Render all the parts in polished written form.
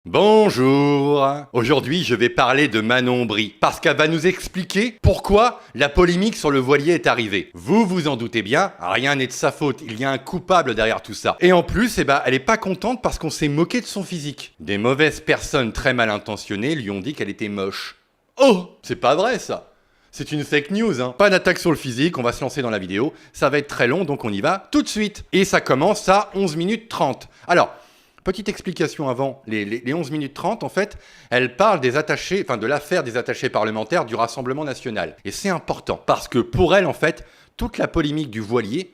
Bonjour. Aujourd'hui, je vais parler de Manon Brie, parce qu'elle va nous expliquer pourquoi la polémique sur le voilier est arrivée. Vous vous en doutez bien, rien n'est de sa faute, il y a un coupable derrière tout ça. Et en plus, elle est pas contente parce qu'on s'est moqué de son physique. Des mauvaises personnes très mal intentionnées lui ont dit qu'elle était moche. Oh, c'est pas vrai ça. C'est une fake news, hein. Pas d'attaque sur le physique, on va se lancer dans la vidéo. Ça va être très long, donc on y va tout de suite. Et ça commence à 11 minutes 30. Alors, petite explication avant, les 11 minutes 30, en fait, elle parle des attachés, de l'affaire des attachés parlementaires du Rassemblement national. Et c'est important, parce que pour elle, en fait, toute la polémique du voilier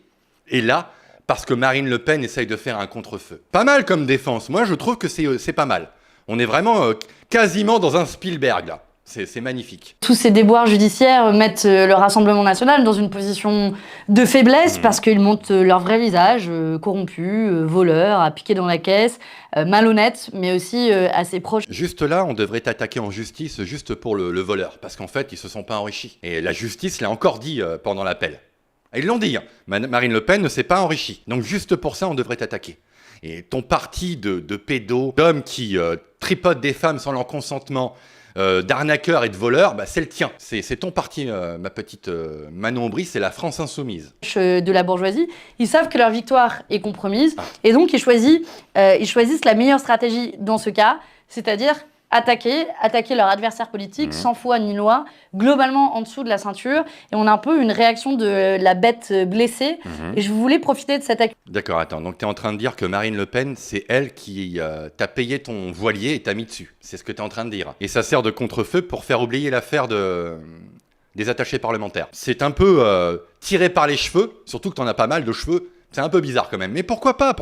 est là, parce que Marine Le Pen essaye de faire un contre-feu. Pas mal comme défense, moi je trouve que c'est pas mal. On est vraiment quasiment dans un Spielberg, là. C'est magnifique. Tous ces déboires judiciaires mettent le Rassemblement national dans une position de faiblesse parce qu'ils montrent leur vrai visage, corrompu, voleur, à piquer dans la caisse, malhonnête, mais aussi assez proche. Juste là, on devrait t'attaquer en justice juste pour le voleur, parce qu'en fait, ils se sont pas enrichis. Et la justice l'a encore dit pendant l'appel. Ils l'ont dit, hein. Marine Le Pen ne s'est pas enrichie. Donc juste pour ça, on devrait t'attaquer. Et ton parti de pédos, d'hommes qui tripotent des femmes sans leur consentement, d'arnaqueurs et de voleurs, c'est le tien. C'est ton parti, ma petite Manon Brie, c'est la France insoumise. De la bourgeoisie, ils savent que leur victoire est compromise et donc ils choisissent la meilleure stratégie dans ce cas, c'est-à-dire attaquer leur adversaire politique sans foi ni loi, globalement en dessous de la ceinture. Et on a un peu une réaction de la bête blessée. Et je voulais profiter de cette action. D'accord, attends. Donc tu es en train de dire que Marine Le Pen, c'est elle qui t'a payé ton voilier et t'a mis dessus. C'est ce que tu es en train de dire. Et ça sert de contre-feu pour faire oublier l'affaire des attachés parlementaires. C'est un peu tiré par les cheveux, surtout que tu en as pas mal de cheveux. C'est un peu bizarre quand même, mais pourquoi pas.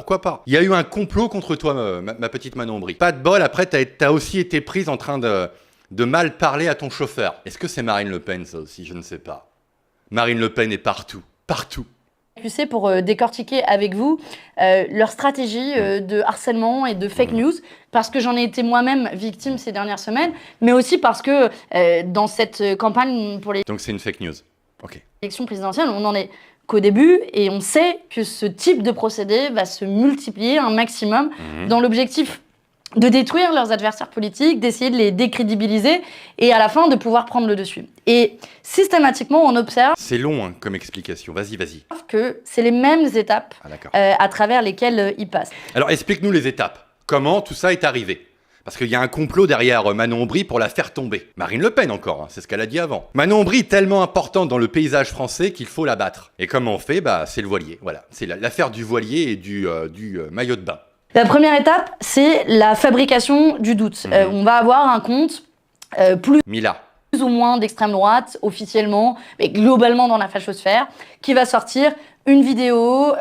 Il y a eu un complot contre toi, ma petite Manon Brie. Pas de bol, après t'as aussi été prise en train de mal parler à ton chauffeur. Est-ce que c'est Marine Le Pen ça aussi? Je ne sais pas. Marine Le Pen est partout. Pour décortiquer avec vous leur stratégie de harcèlement et de fake news, parce que j'en ai été moi-même victime ces dernières semaines, mais aussi parce que dans cette campagne pour les Donc c'est une fake news. Ok. élections présidentielles, on en est qu'au début, et on sait que ce type de procédé va se multiplier un maximum dans l'objectif de détruire leurs adversaires politiques, d'essayer de les décrédibiliser, et à la fin de pouvoir prendre le dessus. Et systématiquement, on observe... C'est long hein, comme explication, vas-y. ...que c'est les mêmes étapes à travers lesquelles ils passent. Alors explique-nous les étapes. Comment tout ça est arrivé? Parce qu'il y a un complot derrière Manon Brie pour la faire tomber. Marine Le Pen encore, hein, c'est ce qu'elle a dit avant. Manon Brie tellement importante dans le paysage français qu'il faut la battre. Et comment on fait? C'est le voilier, voilà. C'est l'affaire du voilier et du maillot de bain. La première étape, c'est la fabrication du doute. On va avoir un compte plus ou moins d'extrême droite, officiellement, mais globalement dans la fachosphère, qui va sortir une vidéo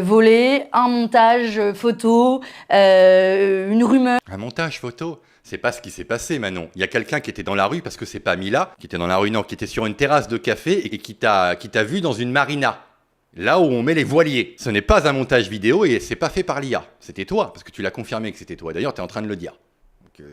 volée, un montage photo, une rumeur. Un montage photo? C'est pas ce qui s'est passé, Manon. Il y a quelqu'un qui était dans la rue, parce que c'est pas Mila, qui était dans la rue, non, qui était sur une terrasse de café et qui t'a vu dans une marina. Là où on met les voiliers. Ce n'est pas un montage vidéo et c'est pas fait par l'IA. C'était toi, parce que tu l'as confirmé que c'était toi. D'ailleurs, tu es en train de le dire. Donc,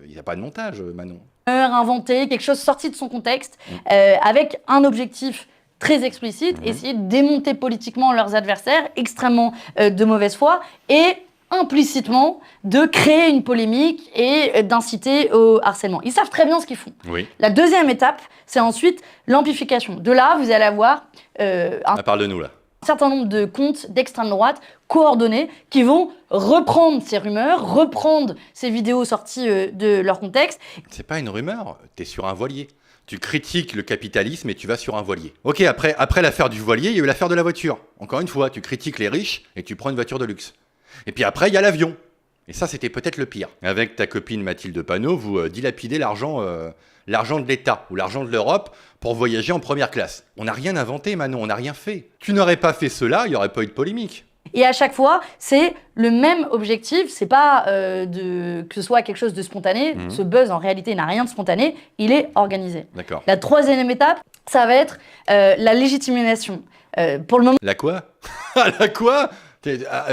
il n'y a pas de montage, Manon. Inventé, quelque chose sorti de son contexte, avec un objectif très explicite, essayer de démonter politiquement leurs adversaires, extrêmement de mauvaise foi, et implicitement de créer une polémique et d'inciter au harcèlement. Ils savent très bien ce qu'ils font. Oui. La deuxième étape, c'est ensuite l'amplification. De là, vous allez avoir parle-nous là. Un certain nombre de comptes d'extrême droite coordonnés qui vont reprendre ces rumeurs, reprendre ces vidéos sorties de leur contexte. C'est pas une rumeur, t'es sur un voilier. Tu critiques le capitalisme et tu vas sur un voilier. Ok, après l'affaire du voilier, il y a eu l'affaire de la voiture. Encore une fois, tu critiques les riches et tu prends une voiture de luxe. Et puis après, il y a l'avion. Et ça, c'était peut-être le pire. Avec ta copine Mathilde Panot, vous dilapidez l'argent de l'État ou l'argent de l'Europe pour voyager en première classe. On n'a rien inventé, Manon, on n'a rien fait. Tu n'aurais pas fait cela, il n'y aurait pas eu de polémique. Et à chaque fois, c'est le même objectif. C'est pas que ce soit quelque chose de spontané. Ce buzz, en réalité, n'a rien de spontané. Il est organisé. D'accord. La troisième étape, ça va être la légitimation. Pour le moment... La quoi? La quoi?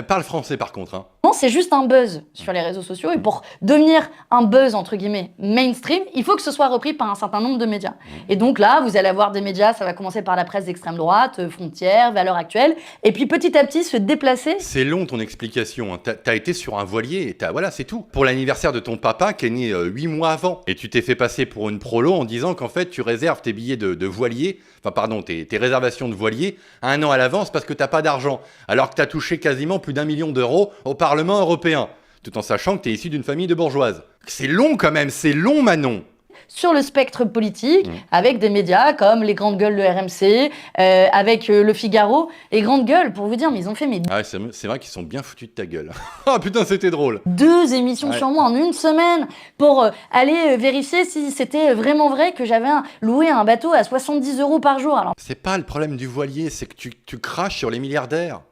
Parle français par contre. Hein. c'est juste un buzz sur les réseaux sociaux. Et pour devenir un buzz, entre guillemets, mainstream, il faut que ce soit repris par un certain nombre de médias. Et donc là, vous allez avoir des médias, ça va commencer par la presse d'extrême droite, Frontières, Valeurs Actuelles, et puis petit à petit se déplacer. C'est long ton explication, hein. T'as été sur un voilier et voilà, c'est tout. Pour l'anniversaire de ton papa qui est né 8 mois avant, et tu t'es fait passer pour une prolo en disant qu'en fait tu réserves tes billets de voilier, enfin pardon, tes réservations de voilier à 1 an à l'avance parce que t'as pas d'argent, alors que t'as touché quasiment plus d'1 million d'euros au Parlement européen, tout en sachant que t'es issu d'une famille de bourgeoises. C'est long quand même, c'est long Manon. Sur le spectre politique, avec des médias comme les grandes gueules de RMC, avec Le Figaro. Les grandes gueules, pour vous dire, mais ils ont fait Ah ouais, c'est vrai qu'ils sont bien foutus de ta gueule. Ah putain, c'était drôle. 2 émissions sur moi en une semaine pour aller vérifier si c'était vraiment vrai que j'avais loué un bateau à 70 € par jour. Alors, c'est pas le problème du voilier, c'est que tu craches sur les milliardaires.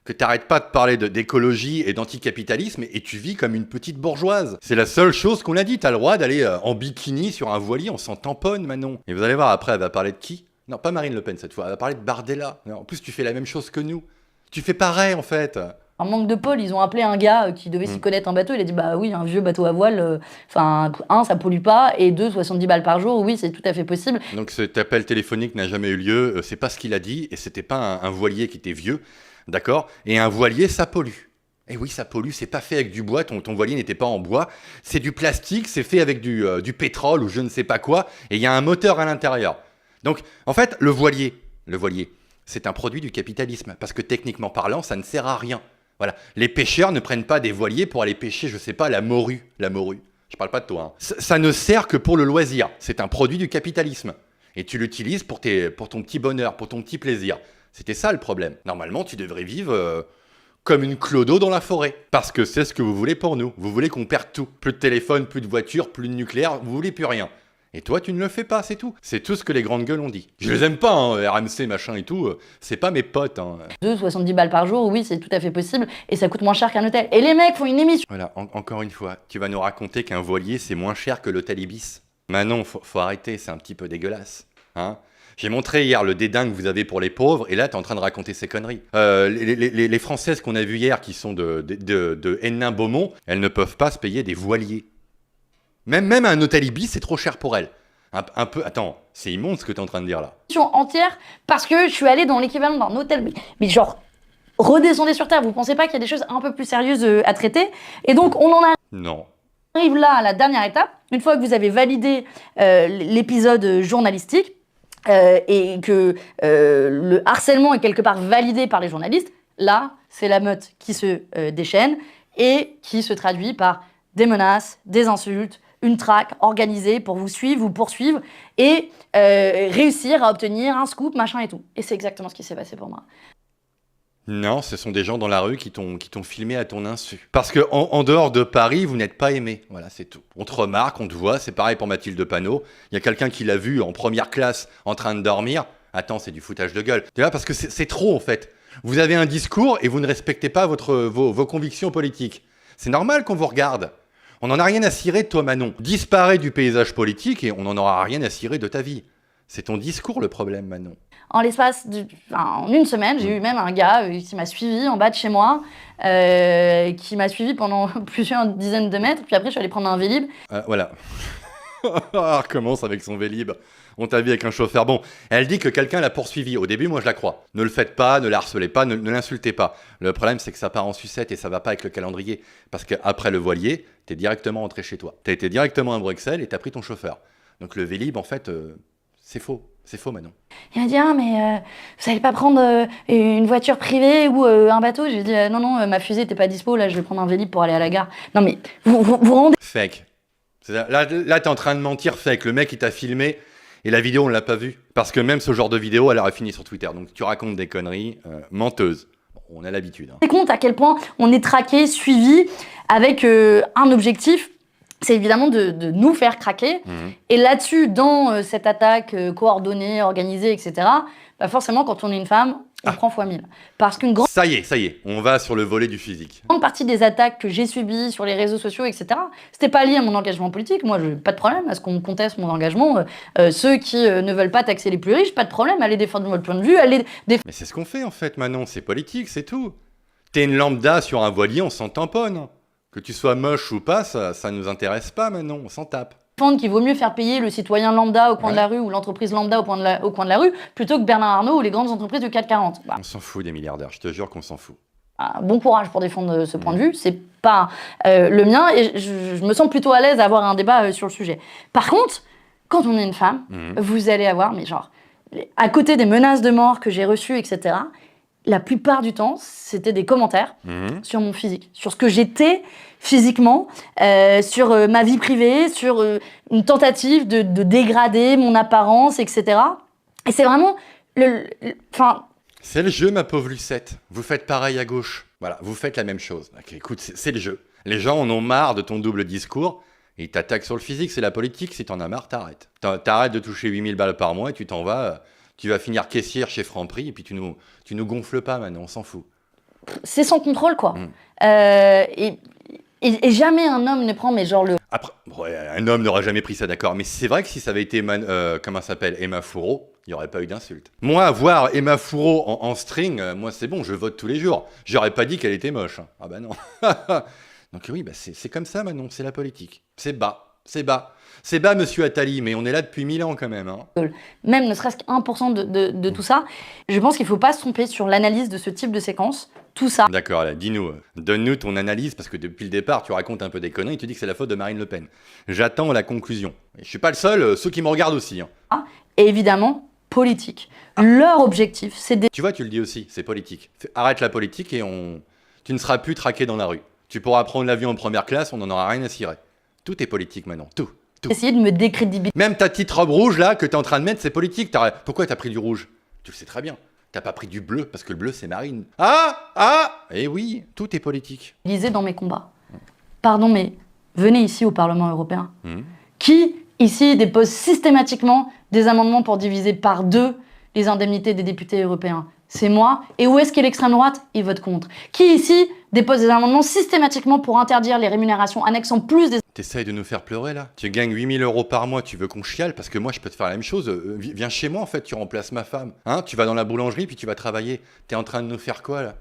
Que t'arrêtes pas de parler d'écologie et d'anticapitalisme et tu vis comme une petite bourgeoise. C'est la seule chose qu'on a dit. T'as le droit d'aller en bikini sur un voilier, on s'en tamponne, Manon. Et vous allez voir, après, elle va parler de qui? Non, pas Marine Le Pen cette fois, elle va parler de Bardella. En plus, tu fais la même chose que nous. Tu fais pareil, en fait. En manque de pôle, ils ont appelé un gars qui devait s'y connaître en bateau. Il a dit, bah oui, un vieux bateau à voile, enfin, 1, ça pollue pas, et 2, 70 balles par jour, oui, c'est tout à fait possible. Donc cet appel téléphonique n'a jamais eu lieu, c'est pas ce qu'il a dit, et c'était pas un voilier qui était vieux. D'accord? Et un voilier, ça pollue. Et oui, ça pollue, c'est pas fait avec du bois, ton voilier n'était pas en bois. C'est du plastique, c'est fait avec du pétrole ou je ne sais pas quoi, et il y a un moteur à l'intérieur. Donc, en fait, le voilier, c'est un produit du capitalisme, parce que techniquement parlant, ça ne sert à rien. Voilà. Les pêcheurs ne prennent pas des voiliers pour aller pêcher, je sais pas, la morue. Je parle pas de toi, hein. Ça ne sert que pour le loisir. C'est un produit du capitalisme. Et tu l'utilises pour ton petit bonheur, pour ton petit plaisir. C'était ça le problème. Normalement, tu devrais vivre comme une clodo dans la forêt. Parce que c'est ce que vous voulez pour nous. Vous voulez qu'on perde tout. Plus de téléphone, plus de voiture, plus de nucléaire, vous voulez plus rien. Et toi, tu ne le fais pas, c'est tout. C'est tout ce que les grandes gueules ont dit. Je les aime pas, hein, RMC, machin et tout. C'est pas mes potes. Hein. 2, 70 balles par jour, oui, c'est tout à fait possible. Et ça coûte moins cher qu'un hôtel. Et les mecs font une émission. Voilà, encore une fois, tu vas nous raconter qu'un voilier, c'est moins cher que l'hôtel Ibis. Manon, faut arrêter, c'est un petit peu dégueulasse. Hein? J'ai montré hier le dédain que vous avez pour les pauvres, et là, t'es en train de raconter ces conneries. Les Françaises qu'on a vues hier, qui sont de Hénin-Beaumont, elles ne peuvent pas se payer des voiliers. Même un hôtel Ibis, c'est trop cher pour elles. Un peu... Attends, c'est immonde ce que t'es en train de dire là. Entière, parce que je suis allée dans l'équivalent d'un hôtel, mais genre, redescendez sur Terre, vous pensez pas qu'il y a des choses un peu plus sérieuses à traiter? Et donc, on en a... Non. Arrive là à la dernière étape, une fois que vous avez validé l'épisode journalistique, et que le harcèlement est quelque part validé par les journalistes, là, c'est la meute qui se déchaîne et qui se traduit par des menaces, des insultes, une traque organisée pour vous suivre, vous poursuivre et réussir à obtenir un scoop, machin et tout. Et c'est exactement ce qui s'est passé pour moi. Non, ce sont des gens dans la rue qui t'ont filmé à ton insu. Parce que en dehors de Paris, vous n'êtes pas aimé. Voilà, c'est tout. On te remarque, on te voit, c'est pareil pour Mathilde Panot. Il y a quelqu'un qui l'a vu en première classe en train de dormir. Attends, c'est du foutage de gueule. Tu vois, parce que c'est trop en fait. Vous avez un discours et vous ne respectez pas vos convictions politiques. C'est normal qu'on vous regarde. On n'en a rien à cirer de toi, Manon. Disparais du paysage politique et on n'en aura rien à cirer de ta vie. C'est ton discours le problème, Manon. En une semaine, j'ai eu même un gars qui m'a suivi en bas de chez moi, qui m'a suivi pendant plusieurs dizaines de mètres, puis après je suis allée prendre un Vélib. Voilà. Elle recommence avec son Vélib. On t'a vu avec un chauffeur. Bon, elle dit que quelqu'un l'a poursuivi. Au début, moi je la crois. Ne le faites pas, ne la harcelez pas, ne l'insultez pas. Le problème, c'est que ça part en sucette et ça va pas avec le calendrier. Parce qu'après le voilier, t'es directement rentré chez toi. T'as été directement à Bruxelles et t'as pris ton chauffeur. Donc le Vélib, en fait, c'est faux. C'est faux, Manon. Il m'a dit, ah, mais vous allez pas prendre une voiture privée ou un bateau? Je lui ai dit, non, ma fusée n'était pas dispo, là, je vais prendre un Vélib pour aller à la gare. Non, mais vous rendez... Fake. Là, t'es en train de mentir, fake. Le mec, il t'a filmé et la vidéo, on l'a pas vue. Parce que même ce genre de vidéo, elle aurait fini sur Twitter. Donc tu racontes des conneries, menteuse. Bon, on a l'habitude. Hein. Compte à quel point on est traqué, suivi, avec un objectif, c'est évidemment de nous faire craquer. Et là-dessus, dans cette attaque coordonnée, organisée, etc., bah forcément, quand on est une femme, on prend x 1000. Parce qu'une grande... Ça y est, on va sur le volet du physique. Une grande partie des attaques que j'ai subies sur les réseaux sociaux, etc., c'était pas lié à mon engagement politique. Moi, j'ai pas de problème à ce qu'on conteste mon engagement. Ceux qui ne veulent pas taxer les plus riches, pas de problème, allez défendre votre point de vue, allez défendre... Mais c'est ce qu'on fait, en fait, Manon, c'est politique, c'est tout. T'es une lambda sur un voilier, on s'en tamponne. Que tu sois moche ou pas, ça nous intéresse pas, Manon, on s'en tape. Qu'il vaut mieux faire payer le citoyen lambda au coin de la rue ou l'entreprise lambda au coin de la rue plutôt que Bernard Arnault ou les grandes entreprises du CAC 40. On s'en fout des milliardaires, je te jure qu'on s'en fout. Bon courage pour défendre ce point de vue, c'est pas le mien et je me sens plutôt à l'aise à avoir un débat sur le sujet. Par contre, quand on est une femme, vous allez avoir, mais genre, à côté des menaces de mort que j'ai reçues, etc., la plupart du temps, c'était des commentaires sur mon physique, sur ce que j'étais physiquement, sur ma vie privée, sur une tentative de dégrader mon apparence, etc. Et c'est vraiment c'est le jeu, ma pauvre Lucette. Vous faites pareil à gauche. Voilà, vous faites la même chose. Okay, écoute, c'est le jeu. Les gens en ont marre de ton double discours. Ils t'attaquent sur le physique, c'est la politique. Si t'en as marre, t'arrêtes. T'arrêtes de toucher 8000 balles par mois et tu t'en vas. Tu vas finir caissière chez Franprix et puis tu nous gonfles pas maintenant, on s'en fout. C'est sans contrôle, quoi. Et jamais un homme ne prend, mais genre le... Après, un homme n'aurait jamais pris ça, d'accord. Mais c'est vrai que si ça avait été, comment elle s'appelle, Emma Fourreau, il n'y aurait pas eu d'insulte. Moi, voir Emma Fourreau en string, moi c'est bon, je vote tous les jours. J'aurais pas dit qu'elle était moche. Ah bah non. Donc oui, bah c'est comme ça, Manon, c'est la politique. C'est bas, c'est bas. C'est bas, monsieur Attali, mais on est là depuis 1000 ans quand même. Hein. Même ne serait-ce qu'1% de tout ça, je pense qu'il ne faut pas se tromper sur l'analyse de ce type de séquence. Tout ça. D'accord, dis-nous, donne-nous ton analyse, parce que depuis le départ, tu racontes un peu des conneries et tu dis que c'est la faute de Marine Le Pen. J'attends la conclusion. Et je suis pas le seul, ceux qui me regardent aussi. Hein. Et évidemment, politique. Leur objectif, c'est de... Tu vois, tu le dis aussi, c'est politique. Arrête la politique et tu ne seras plus traqué dans la rue. Tu pourras prendre l'avion en première classe, on n'en aura rien à cirer. Tout est politique maintenant, tout. Essayer de me décrédibiliser. Même ta petite robe rouge là que t'es en train de mettre, c'est politique. Pourquoi t'as pris du rouge? Tu le sais très bien. T'as pas pris du bleu parce que le bleu c'est Marine. Eh oui, tout est politique. Lisez dans mes combats. Pardon, mais venez ici au Parlement européen. Qui ici dépose systématiquement des amendements pour diviser par 2 les indemnités des députés européens? C'est moi. Et où est-ce qu'est l'extrême droite? Ils votent contre. Qui ici dépose des amendements systématiquement pour interdire les rémunérations annexant plus des... T'essayes de nous faire pleurer là? Tu gagnes 8000 € par mois, tu veux qu'on chiale? Parce que moi je peux te faire la même chose. Viens chez moi en fait, tu remplaces ma femme. Hein, tu vas dans la boulangerie puis tu vas travailler. T'es en train de nous faire quoi là?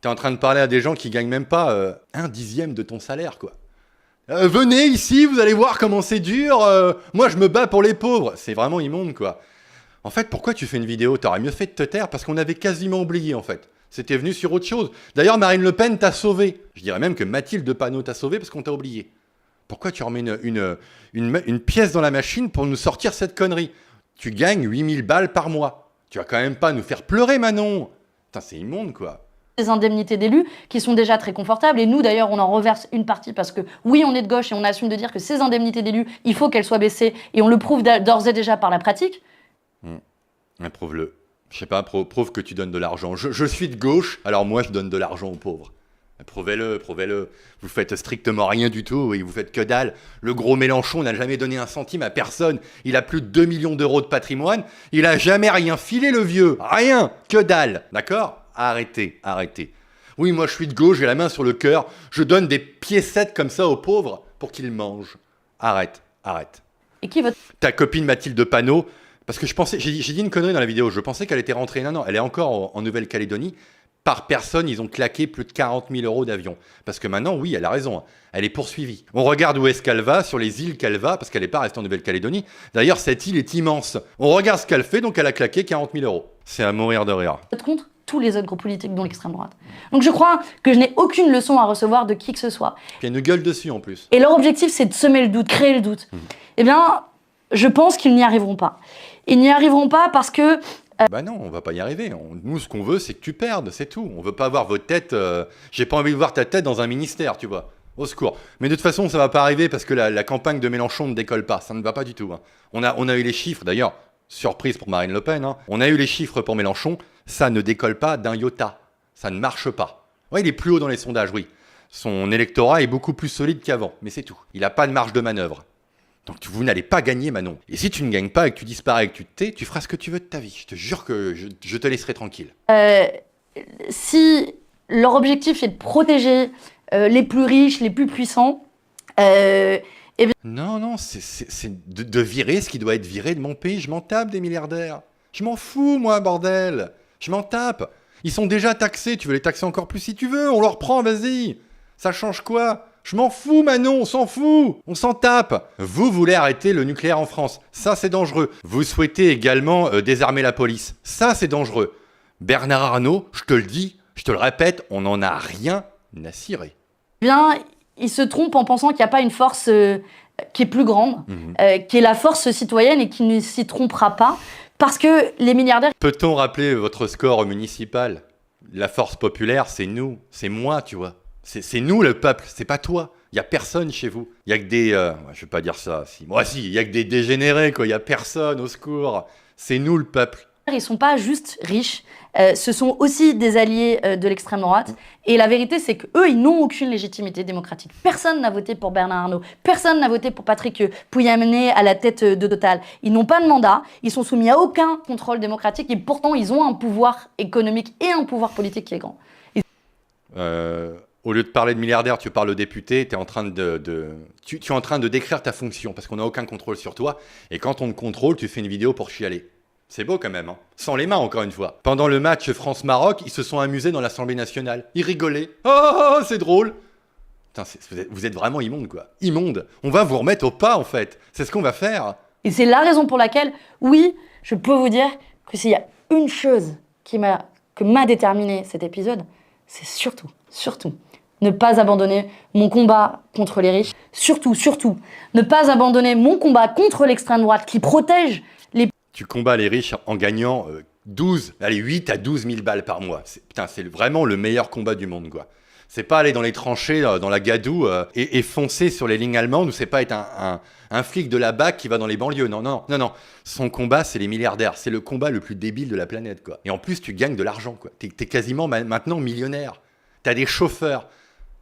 T'es en train de parler à des gens qui gagnent même pas 1/10 de ton salaire quoi. Venez ici, vous allez voir comment c'est dur. Moi je me bats pour les pauvres. C'est vraiment immonde quoi. En fait, pourquoi tu fais une vidéo? T'aurais mieux fait de te taire parce qu'on avait quasiment oublié en fait. C'était venu sur autre chose. D'ailleurs, Marine Le Pen t'a sauvé. Je dirais même que Mathilde Panot t'a sauvé parce qu'on t'a oublié. Pourquoi tu remets une pièce dans la machine pour nous sortir cette connerie? Tu gagnes 8000 balles par mois. Tu vas quand même pas nous faire pleurer, Manon. Putain, c'est immonde, quoi. Des indemnités d'élus qui sont déjà très confortables. Et nous, d'ailleurs, on en reverse une partie parce que, oui, on est de gauche et on assume de dire que ces indemnités d'élus, il faut qu'elles soient baissées. Et on le prouve d'ores et déjà par la pratique. Prouve-le. Je sais pas, prouve que tu donnes de l'argent. Je suis de gauche, alors moi je donne de l'argent aux pauvres. Prouvez-le, prouvez-le. Vous faites strictement rien du tout et vous faites que dalle. Le gros Mélenchon n'a jamais donné un centime à personne. Il a plus de 2 millions d'euros de patrimoine. Il a jamais rien filé, le vieux. Rien, que dalle. D'accord? Arrêtez, arrêtez. Oui, moi je suis de gauche, j'ai la main sur le cœur. Je donne des piécettes comme ça aux pauvres pour qu'ils mangent. Arrête, arrête. Et qui vote? Ta copine Mathilde Panot. Parce que je pensais, j'ai dit une connerie dans la vidéo, je pensais qu'elle était rentrée, non, elle est encore en Nouvelle-Calédonie. Par personne, ils ont claqué plus de 40 000 € d'avion. Parce que maintenant, oui, elle a raison, elle est poursuivie. On regarde où est-ce qu'elle va, sur les îles qu'elle va, parce qu'elle n'est pas restée en Nouvelle-Calédonie. D'ailleurs, cette île est immense. On regarde ce qu'elle fait, donc elle a claqué 40 000 €. C'est à mourir de rire. Contre tous les autres groupes politiques, dont l'extrême droite. Donc je crois que je n'ai aucune leçon à recevoir de qui que ce soit. Il y a une gueule dessus en plus. Et leur objectif, c'est de semer le doute, créer le doute. Eh bien, je pense qu'ils n'y arriveront pas. Ils n'y arriveront pas parce que... Bah non, on va pas y arriver. Nous, ce qu'on veut, c'est que tu perdes, c'est tout. On veut pas voir votre tête... J'ai pas envie de voir ta tête dans un ministère, tu vois. Au secours. Mais de toute façon, ça va pas arriver parce que la campagne de Mélenchon ne décolle pas. Ça ne va pas du tout. Hein. On a eu les chiffres, d'ailleurs, surprise pour Marine Le Pen. Hein. On a eu les chiffres pour Mélenchon. Ça ne décolle pas d'un iota. Ça ne marche pas. Ouais, il est plus haut dans les sondages, oui. Son électorat est beaucoup plus solide qu'avant. Mais c'est tout. Il n'a pas de marge de manœuvre. Donc vous n'allez pas gagner, Manon. Et si tu ne gagnes pas et que tu disparais et que tu te tais, tu feras ce que tu veux de ta vie. Je te jure que je te laisserai tranquille. Si leur objectif est de protéger les plus riches, les plus puissants... Non, c'est de virer ce qui doit être viré de mon pays. Je m'en tape des milliardaires. Je m'en fous, moi, bordel. Je m'en tape. Ils sont déjà taxés, tu veux les taxer encore plus si tu veux, on leur prend, vas-y. Ça change quoi? Je m'en fous, Manon, on s'en fout, on s'en tape. Vous voulez arrêter le nucléaire en France, ça c'est dangereux. Vous souhaitez également désarmer la police, ça c'est dangereux. Bernard Arnault, je te le dis, je te le répète, on n'en a rien à cirer. Bien, il se trompe en pensant qu'il n'y a pas une force qui est plus grande, qui est la force citoyenne et qui ne s'y trompera pas, parce que les milliardaires... Peut-on rappeler votre score municipal? La force populaire, c'est nous, c'est moi, tu vois. C'est nous le peuple, c'est pas toi. Il y a personne chez vous. Il y a que des... je vais pas dire ça. Moi si, il y a que des dégénérés, quoi. Il y a personne, au secours. C'est nous le peuple. Ils sont pas juste riches, ce sont aussi des alliés de l'extrême droite. Et la vérité, c'est qu'eux, ils n'ont aucune légitimité démocratique. Personne n'a voté pour Bernard Arnault. Personne n'a voté pour Patrick Pouyanné à la tête de Total. Ils n'ont pas de mandat, ils sont soumis à aucun contrôle démocratique et pourtant, ils ont un pouvoir économique et un pouvoir politique qui est grand. Au lieu de parler de milliardaire, tu parles de député, tu es en train tu es en train de décrire ta fonction parce qu'on n'a aucun contrôle sur toi. Et quand on te contrôle, tu fais une vidéo pour chialer. C'est beau quand même, hein. Sans les mains encore une fois. Pendant le match France-Maroc, ils se sont amusés dans l'Assemblée nationale. Ils rigolaient. Oh, c'est drôle. Putain, vous êtes vraiment immonde, quoi. Immonde. On va vous remettre au pas, en fait. C'est ce qu'on va faire. Et c'est la raison pour laquelle, oui, je peux vous dire que s'il y a une chose que m'a déterminé cet épisode, c'est surtout, ne pas abandonner mon combat contre les riches. Surtout, ne pas abandonner mon combat contre l'extrême droite qui protège les... Tu combats les riches en gagnant 8 à 12 000 balles par mois. C'est vraiment le meilleur combat du monde, quoi. C'est pas aller dans les tranchées, dans la gadoue et foncer sur les lignes allemandes, ou c'est pas être un flic de la BAC qui va dans les banlieues. Non. Son combat, c'est les milliardaires. C'est le combat le plus débile de la planète, quoi. Et en plus, tu gagnes de l'argent, quoi. T'es quasiment maintenant millionnaire. T'as des chauffeurs.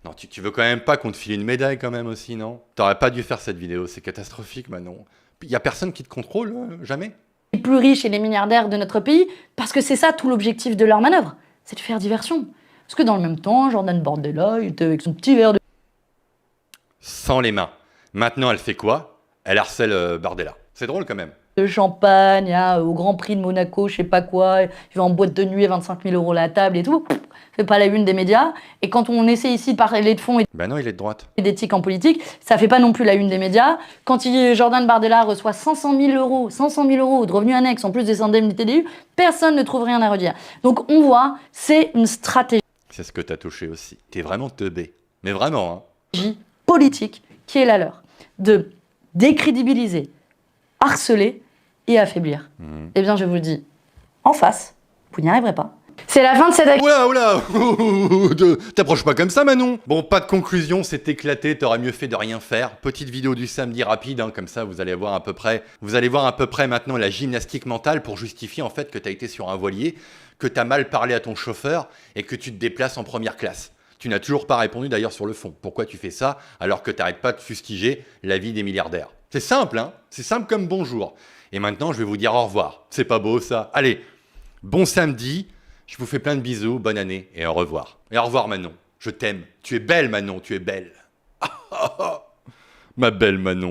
Non, tu veux quand même pas qu'on te file une médaille quand même aussi, non? T'aurais pas dû faire cette vidéo, c'est catastrophique, Manon. Y a personne qui te contrôle, jamais? Les plus riches et les milliardaires de notre pays, parce que c'est ça tout l'objectif de leur manœuvre, c'est de faire diversion. Parce que dans le même temps, Jordan Bardella, il était avec son petit verre de... Sans les mains. Maintenant, elle fait quoi? Elle harcèle Bardella. C'est drôle quand même. De champagne, au Grand Prix de Monaco, je sais pas quoi, il va en boîte de nuit à 25 000 € la table et tout. C'est pas la une des médias. Et quand on essaie ici de parler de fond et non, il est de droite. D'éthique en politique, ça fait pas non plus la une des médias. Quand Jordan Bardella reçoit 500 000 € de revenus annexes en plus des indemnités d'élus, personne ne trouve rien à redire. Donc on voit, c'est une stratégie. C'est ce que t'as touché aussi. T'es vraiment teubé. Mais vraiment, hein. Politique qui est la leur. De décrédibiliser, harceler et affaiblir. Eh bien, je vous le dis, en face, vous n'y arriverez pas. C'est la fin de cette... Oula t'approches pas comme ça, Manon. Bon, pas de conclusion, c'est éclaté, t'aurais mieux fait de rien faire. Petite vidéo du samedi rapide, hein, comme ça vous allez voir à peu près maintenant la gymnastique mentale pour justifier en fait que t'as été sur un voilier, que t'as mal parlé à ton chauffeur et que tu te déplaces en première classe. Tu n'as toujours pas répondu d'ailleurs sur le fond. Pourquoi tu fais ça alors que t'arrêtes pas de fustiger la vie des milliardaires? C'est simple, hein. C'est simple comme bonjour. Et maintenant, je vais vous dire au revoir. C'est pas beau ça? Allez, bon samedi. Je vous fais plein de bisous, bonne année et au revoir. Et au revoir Manon, je t'aime. Tu es belle Manon, tu es belle. Ma belle Manon.